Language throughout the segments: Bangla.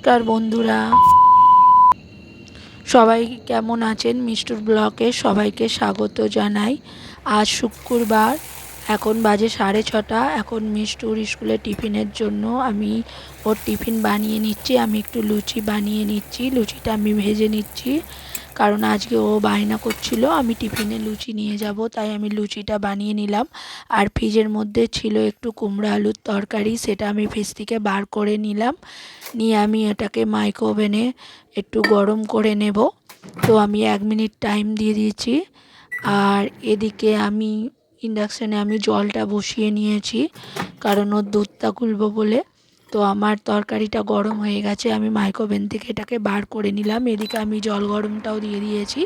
নমস্কার বন্ধুরা, সবাই কেমন আছেন? মিষ্টুর ব্লগে সবাইকে স্বাগত জানাই। আজ শুক্রবার, এখন বাজে 6:30। এখন মিষ্টুর স্কুলে টিফিনের জন্য আমি ওর টিফিন বানিয়ে নিচ্ছি। আমি একটু লুচি বানিয়ে নিচ্ছি। লুচিটা আমি ভেজে নিচ্ছি, কারণ আজকে ও বায়না করছিল আমি টিফিনে লুচি নিয়ে যাব, তাই আমি লুচিটা বানিয়ে নিলাম। আর ফ্রিজের মধ্যে ছিল একটু কুমড়ো আলুর তরকারি, সেটা আমি ফ্রিজ থেকে বার করে নিলাম। নিয়ে আমি এটাকে মাইক্রো ওভেনে একটু গরম করে নেব। তো আমি 1 মিনিট টাইম দিয়ে দিয়েছি। আর এদিকে আমি ইন্ডাকশানে আমি জলটা বসিয়ে নিয়েছি, কারণ ওর দুধটা গুলবো বলে। তো আমার তরকারিটা গরম হয়ে গেছে, আমি মাইক্রো ওভেন থেকে এটাকে বার করে নিলাম। এদিকে আমি জল গরমটাও দিয়ে দিয়েছি,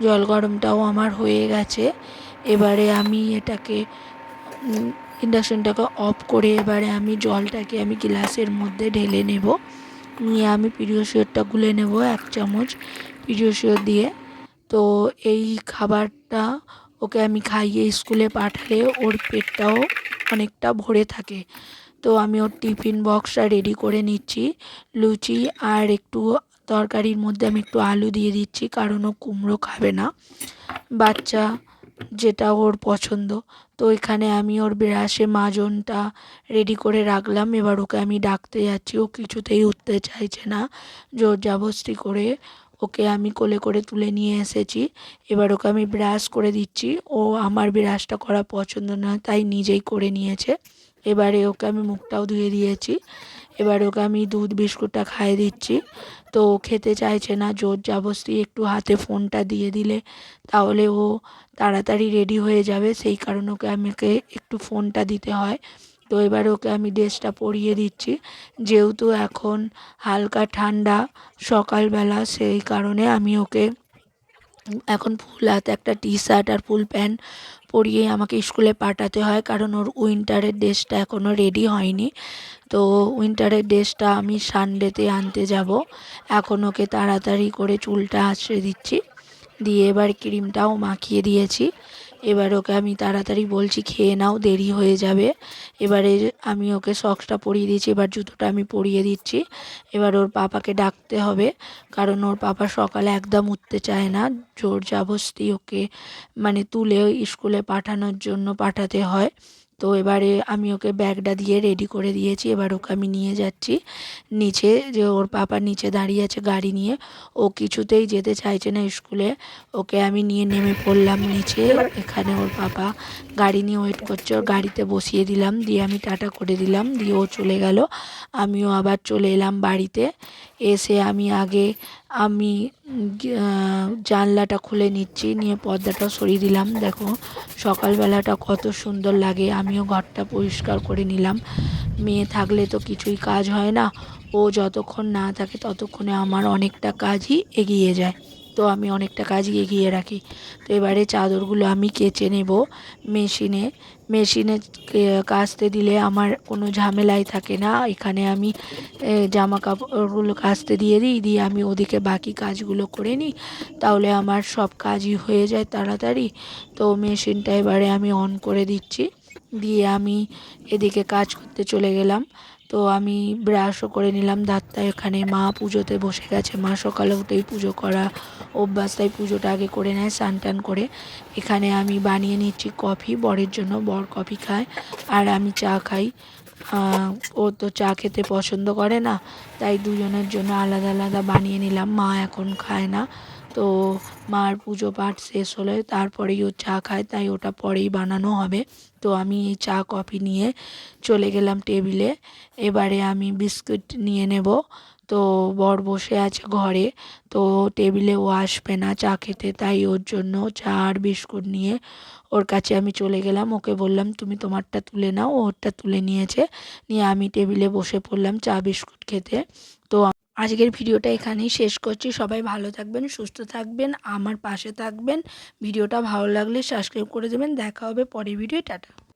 জল গরমটাও আমার হয়ে গেছে। এবারে আমি এটাকে ইন্ডাকশানটাকে অফ করে এবারে আমি জলটাকে আমি গ্লাসের মধ্যে ঢেলে নেব। নিয়ে আমি পিডিয়াশিওরটা গুলে নেব 1 চামচ পিডিয়াশিওর দিয়ে। তো এই খাবারটা ওকে আমি খাইয়ে স্কুলে পাঠালে ওর পেটটাও অনেকটা ভরে থাকে। তো আমি ওর টিফিন বক্সটা রেডি করে নিচ্ছি। লুচি আর একটু তরকারির মধ্যে আমি একটু আলু দিয়ে দিচ্ছি, কারণ ও কুমড়ো খাবে না, বাচ্চা যেটা ওর পছন্দ। তো এখানে আমি ওর ব্রাশে মাজনটা রেডি করে রাখলাম। এবার ওকে আমি ডাকতে যাচ্ছি, ও কিছুতেই উঠতে চাইছে না। জোর জবরদস্তি করে ওকে আমি কোলে করে তুলে নিয়ে এসেছি। এবার ওকে আমি ব্রাশ করে দিচ্ছি। ও আমার ব্রাশটা করা পছন্দ না, তাই নিজেই করে নিয়েছে। এবারে ওকে আমি মুখটাও ধুয়ে দিয়েছি। এবার ওকে আমি দুধ বিস্কুটটা খাইয়ে দিচ্ছি। তো ও খেতে চাইছে না, জোর জবরদস্তি একটু হাতে ফোনটা দিয়ে দিলে তাহলে ও তাড়াতাড়ি রেডি হয়ে যাবে, সেই কারণে ওকে আমাকে একটু ফোনটা দিতে হয়। তো এবার ওকে আমি ড্রেসটা পরিয়ে দিচ্ছি, যেহেতু এখন হালকা ঠান্ডা সকালবেলা, সেই কারণে আমি ওকে এখন ফুল হাতে একটা টি শার্ট আর ফুল প্যান্ট পরিয়ে আমাকে স্কুলে পাঠাতে হয়, কারণ ওর উইন্টারের ড্রেসটা এখনও রেডি হয়নি। তো উইন্টারের ড্রেসটা আমি সানডেতে আনতে যাব। এখন ওকে তাড়াতাড়ি করে চুলটা আঁচড়ে দিচ্ছি, দিয়ে এবার ক্রিমটাও মাখিয়ে দিয়েছি। এবার ওকে আমি তাড়াতাড়ি বলছি খেয়ে নাও, দেরি হয়ে যাবে। এবারে আমি ওকে সক্সটা পরিয়ে দিয়েছি, এবার জুতোটা আমি পরিয়ে দিচ্ছি। এবার ওর পাপাকে ডাকতে হবে, কারণ ওর পাপা সকালে একদম উঠতে চায় না। জোর জবরদস্তি ওকে মানে তুলে স্কুলে পাঠানোর জন্য পাঠাতে হয়। তো এবারে আমি ওকে ব্যাগটা দিয়ে রেডি করে দিয়েছি। এবার ওকে আমি নিয়ে যাচ্ছি নিচে, যে ওর পাপা নিচে দাঁড়িয়ে আছে গাড়ি নিয়ে। ও কিছুতেই যেতে চাইছে না স্কুলে। ওকে আমি নিয়ে নেমে পড়লাম নিচে। এখানে ওর পাপা গাড়ি নিয়ে ওয়েট করছে, ওর গাড়িতে বসিয়ে দিলাম, দিয়ে আমি টাটা করে দিলাম, দিয়ে ও চলে গেল। আমিও আবার চলে এলাম বাড়িতে। এসে আমি আগে আমি জানলাটা খুলে নিচ্ছি, নিয়ে পর্দাটা সরিয়ে দিলাম। দেখো সকালবেলাটা কত সুন্দর লাগে। আমিও ঘরটা পরিষ্কার করে নিলাম। মেয়ে থাকলে তো কিছুই কাজ হয় না, ও যতক্ষণ না থাকে ততক্ষণে আমার অনেকটা কাজই এগিয়ে যায়। তো আমি অনেকটা কাজই এগিয়ে রাখি। তো এবারে চাদরগুলো আমি কেচে নেব মেশিনে। মেশিনে কাচতে দিলে আমার কোনো ঝামেলাই থাকে না। এখানে আমি জামা কাপড়গুলো কাচতে দিয়ে দিই, দিয়ে আমি ওদিকে বাকি কাজগুলো করে নিই, তাহলে আমার সব কাজই হয়ে যায় তাড়াতাড়ি। তো মেশিনটা এবারে আমি অন করে দিচ্ছি, দিয়ে আমি এদিকে কাজ করতে চলে গেলাম। তো আমি ব্রাশও করে নিলাম, দাঁতটা এখানে মা পুজোতে বসে গেছে। মা সকালে উঠেই পুজো করা অভ্যাস, তাই পুজোটা আগে করে নেয় স্নান টান করে। এখানে আমি বানিয়ে নিচ্ছি কফি বরের জন্য, বর কফি খায় আর আমি চা খাই। ও তো চা খেতে পছন্দ করে না, তাই দুজনের জন্য আলাদা আলাদা বানিয়ে নিলাম। মা এখন খায় না, তো মার পুজো পাঠ শেষ হলে তারপরেই ও চা খায়, তাই ওটা পরেই বানানো হবে। তো আমি এই চা কফি নিয়ে চলে গেলাম টেবিলে। এবারে আমি বিস্কুট নিয়ে নেব। তো বর বসে আছে ঘরে, তো টেবিলে ও আসবে না চা খেতে, তাই ওর জন্য চা আর বিস্কুট নিয়ে ওর কাছে আমি চলে গেলাম। ওকে বললাম তুমি তোমারটা তুলে নাও, ও ওরটা তুলে নিয়েছে। নিয়ে আমি টেবিলে বসে পড়লাম চা বিস্কুট খেতে। তো আজকের ভিডিওটা এখানেই শেষ করছি। সবাই ভালো থাকবেন, সুস্থ থাকবেন, আমার পাশে থাকবেন। ভিডিওটা ভালো লাগলে সাবস্ক্রাইব করে দেবেন। দেখা হবে পরের ভিডিও। টাটা।